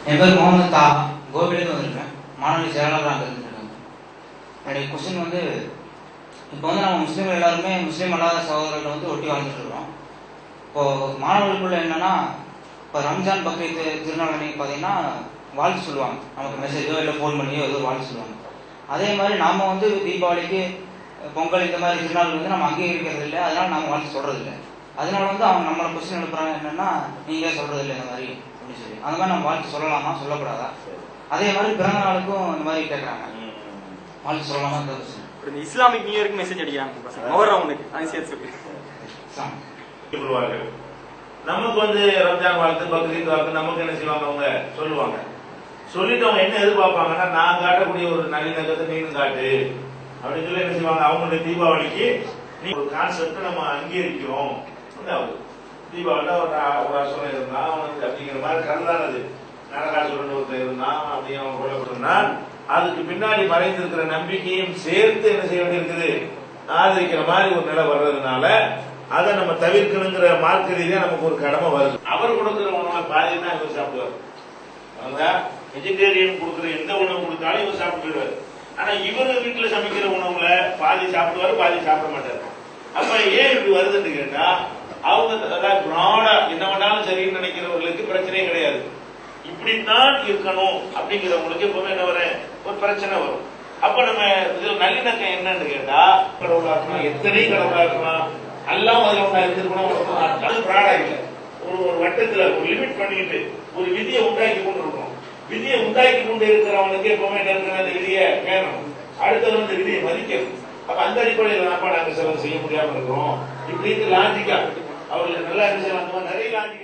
என் பேர் முகமது தா, கோபிலேருந்து வந்திருக்கேன். மாணவி செயலாளராக இருந்திருக்காங்க. என்னுடைய கொஸ்டின் வந்து, இப்போ வந்து நம்ம முஸ்லீம்கள் எல்லாருமே முஸ்லீம் அல்லாத சகோதரர்கள் வந்து ஒட்டி வாழ்ந்துட்டு இருக்கிறோம். இப்போது மாணவர்களுக்குள்ள என்னன்னா, இப்போ ரம்ஜான் பக்ரீத் திருநாள் அன்னைக்கு பார்த்தீங்கன்னா வாழ்த்து சொல்லுவாங்க, நமக்கு மெசேஜோ இல்லை ஃபோன் பண்ணியோ ஏதோ வாழ்த்து சொல்லுவாங்க. அதே மாதிரி நாம் வந்து தீபாவளிக்கு பொங்கல் இந்த மாதிரி திருநாள் வந்து நம்ம அங்கீகரிக்கிறது இல்லை, அதனால நம்ம வாழ்த்து சொல்றது இல்லை. அதனால வந்து அவங்க நம்மளை கொஸ்டின் எழுப்புறாங்க என்னன்னா, நீங்களே சொல்றது இல்லை இந்த மாதிரி அப்படின்னு சொல்லி. அந்த மாதிரி நம்ம வாழ்த்து சொல்லலாமா சொல்லக்கூடாதா? அதே மாதிரி பிறந்த நாளுக்கும் இந்த மாதிரி கேட்குறாங்க, வாழ்த்து சொல்லலாமா? இஸ்லாமிக் நியூ இயருக்கு மெசேஜ் அடிக்கிறாங்க, நமக்கு வந்து ரம்ஜான் வாழ்த்து பக்ரீத் வாழ்த்து நமக்கு என்ன செய்வாங்க, அவங்க சொல்லுவாங்க. சொல்லிட்டு அவங்க என்ன எதிர்பார்ப்பாங்கன்னா, நான் காட்டக்கூடிய ஒரு நல்லிணக்கத்தை நீங்களும் காட்டு அப்படின்னு சொல்லி என்ன செய்வாங்க, அவங்களுடைய தீபாவளிக்கு நீ ஒரு கான்செப்ட் நம்ம அங்கீகரிக்கிறோம். தீபாவளி ஒரு அசுரம் இருந்தா அவனுக்கு அப்படிங்கிற மாதிரி கருதானது, நரகாசுரன் ஒருத்தர் இருந்தான் அப்படின்னு அவன் கொல்லப்படுறா, அதுக்கு பின்னாடி மறைந்திருக்கிற நம்பிக்கையும் சேர்த்து என்ன செய்ய வேண்டியிருக்குது, ஆதரிக்கிற மாதிரி ஒரு நிலை வர்றதுனால அதை நம்ம தவிர்க்கணுங்கிற மார்க்க ரீதியா நமக்கு ஒரு கடமை வருது. அவர் கொடுக்கிற உணவை பாதி தான் இவர் சாப்பிடுவார். வெஜிடேரியன் கொடுக்கிற எந்த உணவு கொடுத்தாலும் இவர் சாப்பிட்டுருவார். ஆனா இவர் வீட்டுல சமைக்கிற உணவுல பாதி சாப்பிடுவாரு, பாதி சாப்பிட மாட்டாரு. அப்ப ஏன் இப்படி வருதுன்னு கேட்டா, அவங்க பிராடா என்ன வேணாலும் சரின்னு நினைக்கிறவர்களுக்கு பிரச்சனையே கிடையாது. இப்படித்தான் இருக்கணும் அப்படிங்கிறவங்களுக்கு எப்பவுமே என்ன வர ஒரு பிரச்சனை வரும். அப்ப நம்ம இதுல நல்லிணக்கம் என்னன்னு கேட்டா, கடவுளா இருக்கலாம், எத்தனை கடவுளா இருக்கலாம், எல்லாம் அதுல ஒன்றா இருந்திருக்கணும். அது பிராடா இல்லை, ஒரு வட்டத்துல ஒரு லிமிட் பண்ணிட்டு ஒரு விதியை உண்டாக்கி கொண்டு இருக்கணும். விதியை உண்டாக்கி கொண்டு இருக்கிறவனுக்கு எப்பவுமே என்ன அந்த விதியை வேணும், அடுத்தது வந்து விதியை மதிக்கணும். அப்ப அந்த அடிப்படையில் நாங்க செலவு செய்ய முடியாம இருக்கிறோம். இப்படி லாஜிக்கா அவர்களுக்கு நல்லா என்ன செய்யலாம், நிறைய லாஜிக்